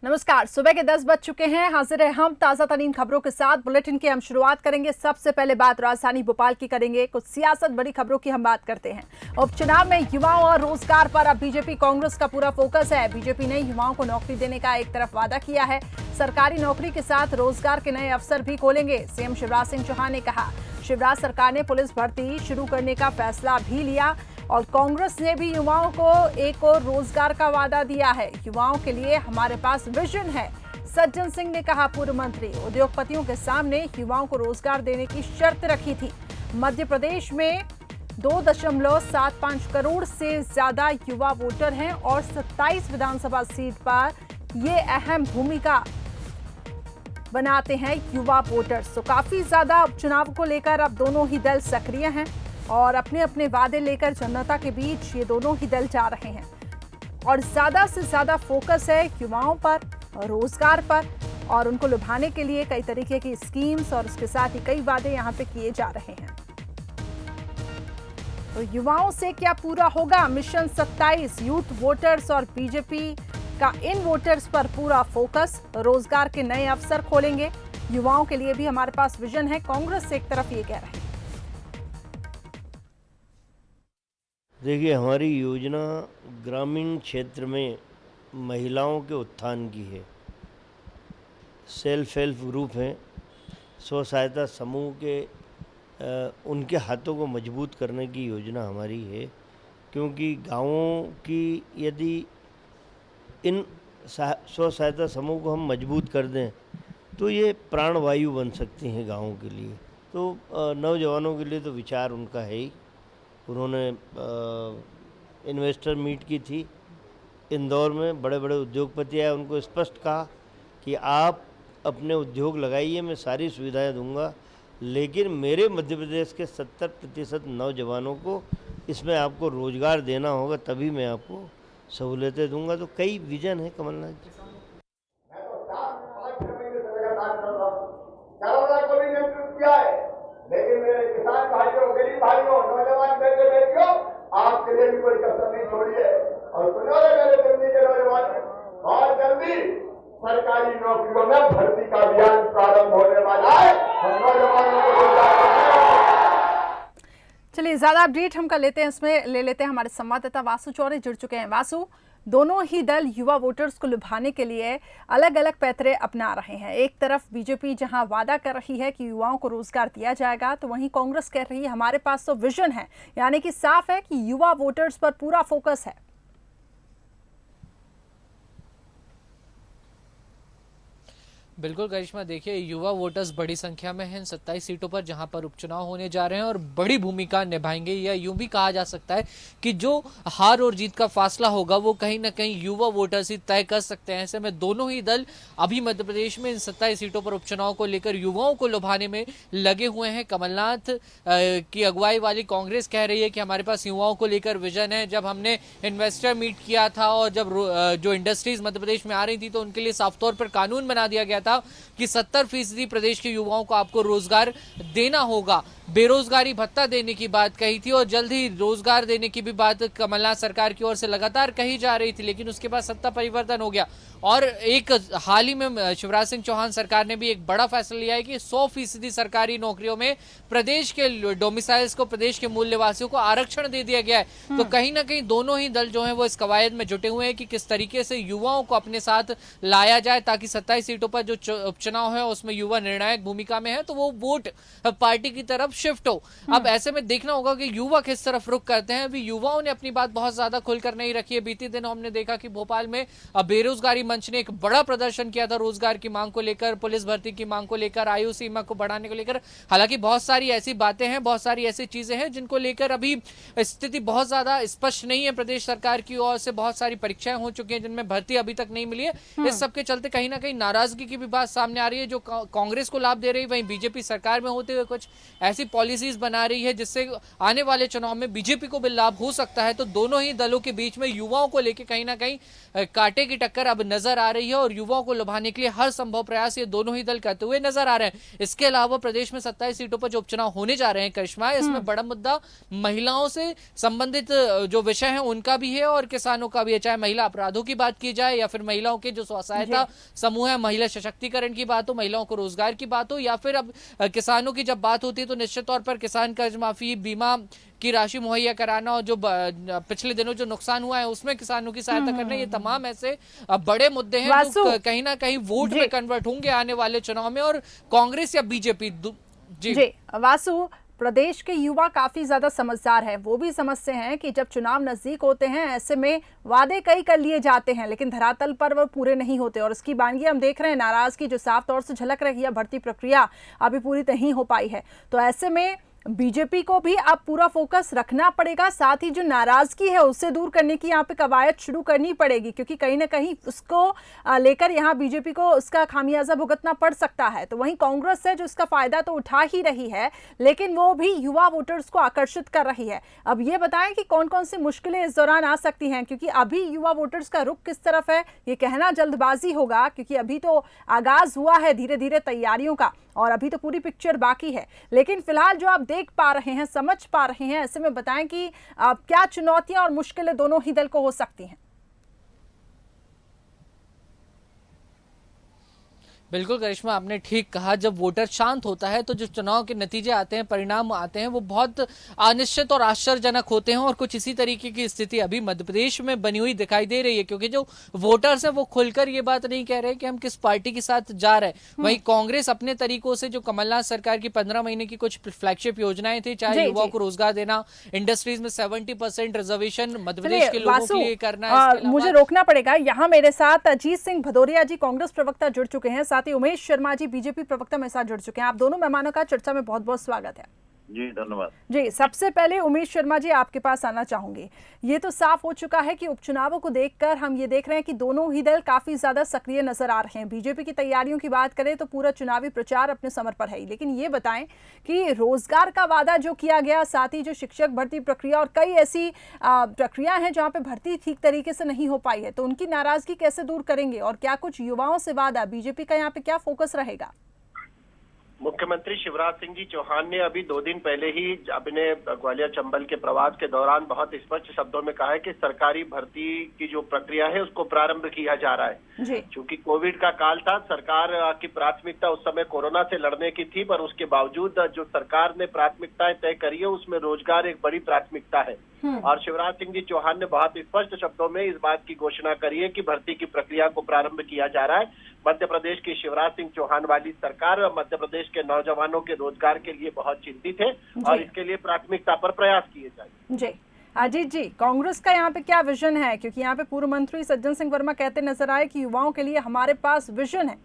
नमस्कार। सुबह के 10 बज चुके हैं। हाजिर है हम ताजा तरीन खबरों के साथ। बुलेटिन की हम शुरुआत करेंगे। सबसे पहले बात राजधानी भोपाल की करेंगे। कुछ सियासत बड़ी खबरों की हम बात करते हैं। उपचुनाव में युवाओं और रोजगार पर अब बीजेपी कांग्रेस का पूरा फोकस है। बीजेपी ने युवाओं को नौकरी देने का एक तरफ वादा किया है। सरकारी नौकरी के साथ रोजगार के नए अवसर भी खोलेंगे। सीएम शिवराज सिंह चौहान ने कहा, शिवराज सरकार ने पुलिस भर्ती शुरू करने का फैसला भी लिया और कांग्रेस ने भी युवाओं को एक और रोजगार का वादा दिया है। युवाओं के लिए हमारे पास विजन है, सज्जन सिंह ने कहा। पूर्व मंत्री उद्योगपतियों के सामने युवाओं को रोजगार देने की शर्त रखी थी। मध्य प्रदेश में 2.75 करोड़ से ज्यादा युवा वोटर हैं और 27 विधानसभा सीट पर ये अहम भूमिका बनाते हैं युवा वोटर्स। तो काफी ज्यादा उपचुनाव को लेकर अब दोनों ही दल सक्रिय हैं और अपने अपने वादे लेकर जनता के बीच ये दोनों ही दल जा रहे हैं और ज्यादा से ज्यादा फोकस है युवाओं पर, रोजगार पर और उनको लुभाने के लिए कई तरीके की स्कीम्स और उसके साथ ही कई वादे यहाँ पे किए जा रहे हैं। तो युवाओं से क्या पूरा होगा मिशन 27? यूथ वोटर्स और बीजेपी का इन वोटर्स पर पूरा फोकस। रोजगार के नए अवसर खोलेंगे। युवाओं के लिए भी हमारे पास विजन है, कांग्रेस से एक तरफ ये कह रहे हैं। देखिए, हमारी योजना ग्रामीण क्षेत्र में महिलाओं के उत्थान की है। सेल्फ हेल्प ग्रुप हैं, स्व सहायता समूह के उनके हाथों को मजबूत करने की योजना हमारी है, क्योंकि गांवों की यदि इन स्व सहायता समूह को हम मजबूत कर दें तो ये प्राणवायु बन सकती हैं गाँवों के लिए। तो नौजवानों के लिए तो विचार उनका है ही। उन्होंने इन्वेस्टर मीट की थी इंदौर में, बड़े बड़े उद्योगपति आए, उनको स्पष्ट कहा कि आप अपने उद्योग लगाइए, मैं सारी सुविधाएं दूंगा, लेकिन मेरे मध्य प्रदेश के 70% नौजवानों को इसमें आपको रोजगार देना होगा, तभी मैं आपको सहूलियतें दूंगा। तो कई विजन है कमलनाथ जी। लेकिन मेरे किसान भाइयों, गरीब भाइयों, नौजवान बेटियों, आपके लिए भी कोई कसर नहीं छोड़ी है। और सुनो रे मेरे दिल्ली के नौजवान, बहुत जल्दी सरकारी नौकरियों में भर्ती का अभियान प्रारंभ होने वाला है। हम नौजवानों को चलिए, ज्यादा अपडेट हम कर लेते हैं, इसमें ले लेते हैं हमारे संवाददाता वासु चौरे जुड़ चुके हैं। वासु, दोनों ही दल युवा वोटर्स को लुभाने के लिए अलग अलग पैतरे अपना रहे हैं। एक तरफ बीजेपी जहां वादा कर रही है कि युवाओं को रोजगार दिया जाएगा, तो वहीं कांग्रेस कह रही है हमारे पास तो विजन है, यानी कि साफ है कि युवा वोटर्स पर पूरा फोकस है। बिल्कुल करिश्मा, देखिए युवा वोटर्स बड़ी संख्या में हैं 27 सीटों पर जहां पर उपचुनाव होने जा रहे हैं और बड़ी भूमिका निभाएंगे। या यूं भी कहा जा सकता है कि जो हार और जीत का फासला होगा वो कहीं ना कहीं युवा वोटर्स ही तय कर सकते हैं। ऐसे में दोनों ही दल अभी मध्य प्रदेश में इन 27 सीटों पर उपचुनाव को लेकर युवाओं को लुभाने में लगे हुए हैं। कमलनाथ की अगुवाई वाली कांग्रेस कह रही है कि हमारे पास युवाओं को लेकर विजन है। जब हमने इन्वेस्टर मीट किया था और जब जो इंडस्ट्रीज मध्य प्रदेश में आ रही थी तो उनके लिए साफ तौर पर कानून बना दिया गया था कि 70% प्रदेश के युवाओं को आपको रोजगार देना होगा। बेरोजगारी भत्ता देने की बात कही थी और जल्द ही रोजगार देने की भी बात कमलनाथ सरकार की ओर से लगातार कही जा रही थी, लेकिन उसके बाद सत्ता परिवर्तन हो गया और एक हाल ही में शिवराज सिंह चौहान सरकार ने भी एक बड़ा फैसला लिया है कि 100% सरकारी नौकरियों में प्रदेश के डोमिसाइल्स को, प्रदेश के मूल निवासियों को आरक्षण दे दिया गया है। तो कहीं ना कहीं दोनों ही दल जो है वो इस कवायद में जुटे हुए हैं कि किस तरीके से युवाओं को अपने साथ लाया जाए ताकि 27 सीटों पर जो उपचुनाव है उसमें युवा निर्णायक भूमिका में है, तो वो वोट पार्टी की तरफ शिफ्ट हो। अब ऐसे में देखना होगा कि युवा किस तरफ रुख करते हैं। अभी युवाओं ने अपनी बात बहुत ज्यादा खुलकर नहीं रखी है। बीते दिन हमने देखा कि भोपाल में बेरोजगारी मंच ने एक बड़ा प्रदर्शन किया था रोजगार की मांग को लेकर, पुलिस भर्ती की मांग को लेकर, आयु सीमा को बढ़ाने को लेकर। हालांकि बहुत सारी ऐसी बातें हैं, बहुत सारी ऐसी चीजें हैं जिनको लेकर अभी स्थिति बहुत ज्यादा स्पष्ट नहीं है। प्रदेश सरकार की ओर से बहुत सारी परीक्षाएं हो चुकी हैं जिनमें भर्ती अभी तक नहीं मिली है। इस सबके चलते कहीं ना कहीं नाराजगी की भी बात सामने आ रही है जो कांग्रेस को लाभ दे रही है। वहीं बीजेपी सरकार में होते हुए कुछ ऐसी पॉलिसीज बना रही है जिससे आने वाले चुनाव में बीजेपी को भी लाभ हो सकता है। तो दोनों ही दलों के बीच में युवाओं को लेकर कहीं ना कहीं कांटे की टक्कर अब नजर आ रही है और युवाओं को लुभाने के लिए हर संभव प्रयास ये दोनों ही दल करते हुए नजर आ रहे हैं। इसके अलावा प्रदेश में 27 सीटों पर जो उपचुनाव होने जा रहे हैं करिश्मा, इसमें बड़ा मुद्दा महिलाओं से संबंधित जो विषय है उनका भी है और किसानों का भी है। चाहे महिला अपराधों की बात की जाए या फिर महिलाओं के जो स्व सहायता समूह है, महिला सशक्तिकरण की बात हो, महिलाओं को रोजगार की बात हो, या फिर अब किसानों की जब बात होती है तो निश्चित तौर पर किसान कर्ज माफी, बीमा की राशि मुहैया कराना और जो पिछले दिनों जो नुकसान हुआ है उसमें किसानों की सहायता करना, ये तमाम ऐसे बड़े मुद्दे हैं जो कहीं ना कहीं वोट में कन्वर्ट होंगे आने वाले चुनाव में। और कांग्रेस या बीजेपी जी वासु, प्रदेश के युवा काफी ज्यादा समझदार हैं। वो भी समझते हैं कि जब चुनाव नजदीक होते हैं ऐसे में वादे कई कर लिए जाते हैं लेकिन धरातल पर वो पूरे नहीं होते और इसकी बानगी हम देख रहे हैं, नाराजगी जो साफ तौर से झलक रही है, भर्ती प्रक्रिया अभी पूरी नहीं हो पाई है। तो ऐसे में बीजेपी को भी अब पूरा फोकस रखना पड़ेगा, साथ ही जो नाराजगी है उससे दूर करने की यहाँ पे कवायद शुरू करनी पड़ेगी, क्योंकि कहीं ना कहीं उसको लेकर यहाँ बीजेपी को उसका खामियाजा भुगतना पड़ सकता है। तो वहीं कांग्रेस है जो इसका फायदा तो उठा ही रही है लेकिन वो भी युवा वोटर्स को आकर्षित कर रही है। अब ये बताएं कि कौन कौन सी मुश्किलें इस दौरान आ सकती हैं, क्योंकि अभी युवा वोटर्स का रुख किस तरफ है ये कहना जल्दबाजी होगा, क्योंकि अभी तो आगाज हुआ है धीरे धीरे तैयारियों का और अभी तो पूरी पिक्चर बाकी है। लेकिन फिलहाल जो आप देख पा रहे हैं, समझ पा रहे हैं, ऐसे में बताएं कि क्या चुनौतियां और मुश्किलें दोनों ही दल को हो सकती हैं। बिल्कुल करिश्मा, आपने ठीक कहा। जब वोटर शांत होता है तो जो चुनाव के नतीजे आते हैं, परिणाम आते हैं, वो बहुत अनिश्चित और आश्चर्यजनक होते हैं और कुछ इसी तरीके की स्थिति अभी मध्य प्रदेश में बनी हुई दिखाई दे रही है, क्योंकि जो वोटर्स हैं वो खुलकर ये बात नहीं कह रहे कि हम किस पार्टी के साथ जा रहे हैं। वहीं कांग्रेस अपने तरीकों से जो कमलनाथ सरकार की 15 महीने की कुछ फ्लैगशिप योजनाएं थी, चाहे युवाओं को रोजगार देना, इंडस्ट्रीज में 70% रिजर्वेशन मध्य प्रदेश के लोगों के लिए करना। मुझे रोकना पड़ेगा, यहाँ मेरे साथ अजीत सिंह भदौरिया जी कांग्रेस प्रवक्ता जुड़ चुके हैं, साथ ही उमेश शर्मा जी बीजेपी प्रवक्ता मेरे साथ जुड़ चुके हैं। आप दोनों मेहमानों का चर्चा में बहुत बहुत स्वागत है। जी धन्यवाद। जी, सबसे पहले उमेश शर्मा जी आपके पास आना चाहूंगी। ये तो साफ हो चुका है कि उपचुनावों को देखकर हम ये देख रहे हैं कि दोनों ही दल काफी ज्यादा सक्रिय नजर आ रहे हैं। बीजेपी की तैयारियों की बात करें तो पूरा चुनावी प्रचार अपने समर पर है, लेकिन ये बताएं कि रोजगार का वादा जो किया गया, साथ ही जो शिक्षक भर्ती प्रक्रिया और कई ऐसी प्रक्रिया है जहाँ पे भर्ती ठीक तरीके से नहीं हो पाई है, तो उनकी नाराजगी कैसे दूर करेंगे और क्या कुछ युवाओं से वादा, बीजेपी का यहाँ पे क्या फोकस रहेगा? मुख्यमंत्री शिवराज सिंह जी चौहान ने अभी 2 दिन पहले ही अपने ग्वालियर चंबल के प्रवास के दौरान बहुत स्पष्ट शब्दों में कहा है कि सरकारी भर्ती की जो प्रक्रिया है उसको प्रारंभ किया जा रहा है। क्योंकि कोविड का काल था, सरकार की प्राथमिकता उस समय कोरोना से लड़ने की थी, पर उसके बावजूद जो सरकार ने प्राथमिकताएं तय करी है उसमें रोजगार एक बड़ी प्राथमिकता है। और शिवराज सिंह जी चौहान ने बहुत स्पष्ट शब्दों में इस बात की घोषणा करी है कि भर्ती की प्रक्रिया को प्रारंभ किया जा रहा है। मध्य प्रदेश की शिवराज सिंह चौहान वाली सरकार मध्य प्रदेश के नौजवानों के रोजगार के लिए बहुत चिंतित है और इसके लिए प्राथमिकता पर प्रयास किए जाएंगे। जी अजीत जी, कांग्रेस का यहाँ पे क्या विजन है? क्योंकि यहाँ पे पूर्व मंत्री सज्जन सिंह वर्मा कहते नजर आए कि युवाओं के लिए हमारे पास विजन है।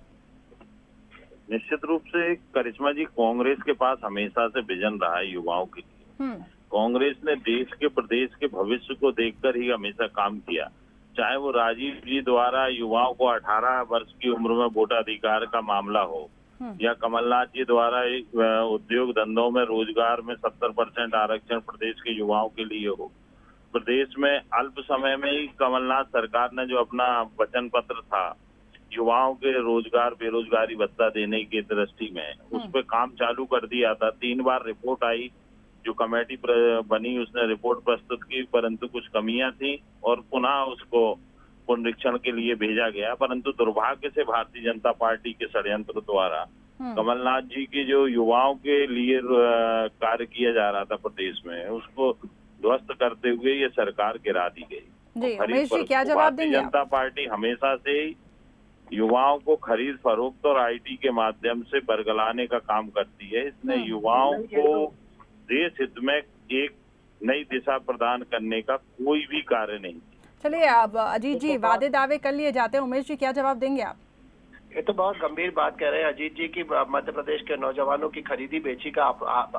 निश्चित रूप से करिश्मा जी, कांग्रेस के पास हमेशा से विजन रहा है युवाओं के लिए। कांग्रेस ने देश के, प्रदेश के भविष्य को देखकर ही हमेशा काम किया। चाहे वो राजीव जी द्वारा युवाओं को 18 वर्ष की उम्र में वोटाधिकार का मामला हो या कमलनाथ जी द्वारा उद्योग धंधों में रोजगार में 70% आरक्षण प्रदेश के युवाओं के लिए हो। प्रदेश में अल्प समय में ही कमलनाथ सरकार ने जो अपना वचन पत्र था युवाओं के रोजगार बेरोजगारी भत्ता देने की दृष्टि में, उस पर काम चालू कर दिया था। 3 बार रिपोर्ट आई, जो कमेटी बनी उसने रिपोर्ट प्रस्तुत की, परंतु कुछ कमियां थी और पुनः उसको पुनरीक्षण के लिए भेजा गया। परंतु दुर्भाग्य से भारतीय जनता पार्टी के षड्यंत्र द्वारा कमलनाथ जी की जो युवाओं के लिए कार्य किया जा रहा था प्रदेश में, उसको ध्वस्त करते हुए ये सरकार गिरा दी गई। भारतीय जनता पार्टी हमेशा से युवाओं को खरीद फरोख्त और IT के माध्यम से बरगलाने का काम करती है। इसने युवाओं को देश हित में एक नई दिशा प्रदान करने का कोई भी कार्य नहीं। चलिए अब अजीत जी, वादे दावे कर लिए जाते हैं, उमेश जी क्या जवाब देंगे आप? ये तो बहुत गंभीर बात कह रहे हैं अजीत जी की मध्य प्रदेश के नौजवानों की खरीदी बेची का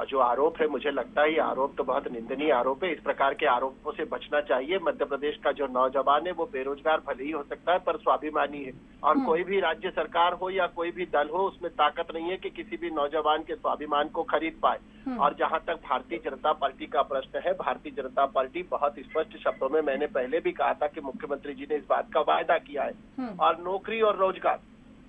जो आरोप है, मुझे लगता है ये आरोप तो बहुत निंदनीय आरोप है। इस प्रकार के आरोपों से बचना चाहिए। मध्य प्रदेश का जो नौजवान है वो बेरोजगार भले ही हो सकता है पर स्वाभिमानी है, और कोई भी राज्य सरकार हो या कोई भी दल हो उसमें ताकत नहीं है कि किसी भी नौजवान के स्वाभिमान को खरीद पाए। और जहां तक भारतीय जनता पार्टी का प्रश्न है, भारतीय जनता पार्टी बहुत स्पष्ट शब्दों में, मैंने पहले भी कहा था कि मुख्यमंत्री जी ने इस बात का वायदा किया है और नौकरी और रोजगार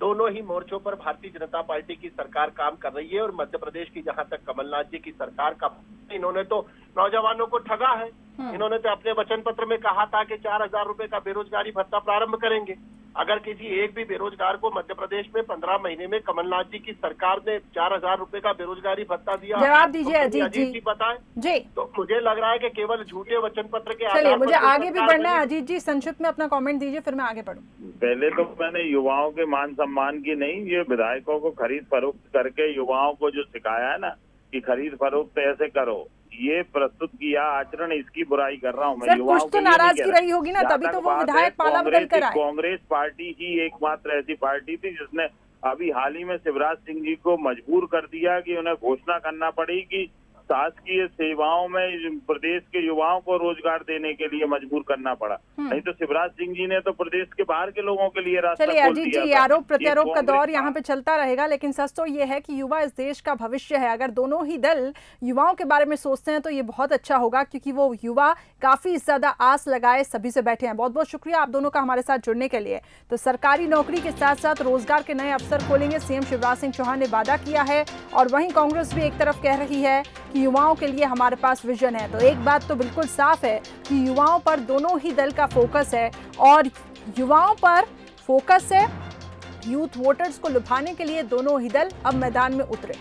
दोनों ही मोर्चों पर भारतीय जनता पार्टी की सरकार काम कर रही है। और मध्य प्रदेश की जहां तक कमलनाथ जी की सरकार का, इन्होंने तो नौजवानों को ठगा है। इन्होंने तो अपने वचन पत्र में कहा था कि 4,000 रुपए का बेरोजगारी भत्ता प्रारंभ करेंगे। अगर किसी एक भी बेरोजगार को मध्य प्रदेश में 15 महीने में कमलनाथ जी की सरकार ने 4,000 रुपए का बेरोजगारी भत्ता दिया, जवाब दीजिए अजीत जी बताएं जी। तो मुझे लग रहा है कि केवल झूठे वचन पत्र के चलिए, मुझे आगे भी बढ़ना है। अजीत जी संक्षिप्त में अपना कमेंट दीजिए, फिर मैं आगे बढ़ूं। पहले तो मैंने युवाओं के मान सम्मान की नहीं, ये विधायकों को खरीद फरोख्त करके युवाओं को जो सिखाया है ना कि खरीद फरोख्त ऐसे करो, ये प्रस्तुत किया आचरण, इसकी बुराई कर रहा हूँ मैं। सर कुछ तो नाराजगी रही होगी ना, तभी तो वो विधायक पाला बदल कर आए। कांग्रेस पार्टी ही एकमात्र ऐसी पार्टी थी जिसने अभी हाल ही में शिवराज सिंह जी को मजबूर कर दिया कि उन्हें घोषणा करना पड़ी कि शासकीय सेवाओं में प्रदेश के युवाओं को रोजगार देने के लिए मजबूर करना पड़ा। नहीं तो शिवराज सिंह जी ने तो प्रदेश के बाहर के लोगों के लिए रास्ता खोल दिया। चलिए अजीत जी, आरोप प्रत्यारोप का दौर यहाँ पे चलता रहेगा, लेकिन सच तो ये है कि युवा इस देश का भविष्य है। अगर दोनों ही दल युवाओं के बारे में सोचते हैं तो ये बहुत अच्छा होगा, क्योंकि वो युवा काफी ज्यादा आस लगाए सभी से बैठे हैं। बहुत बहुत शुक्रिया आप दोनों का हमारे साथ जुड़ने के लिए। तो सरकारी नौकरी के साथ साथ रोजगार के नए अवसर खोलेंगे, सीएम शिवराज सिंह चौहान ने वादा किया है। और वहीं कांग्रेस भी एक तरफ कह रही है कि युवाओं के लिए हमारे पास विजन है। तो एक बात तो बिल्कुल साफ है कि युवाओं पर दोनों ही दल का फोकस है, और युवाओं पर फोकस है। यूथ वोटर्स को लुभाने के लिए दोनों ही दल अब मैदान में उतरे।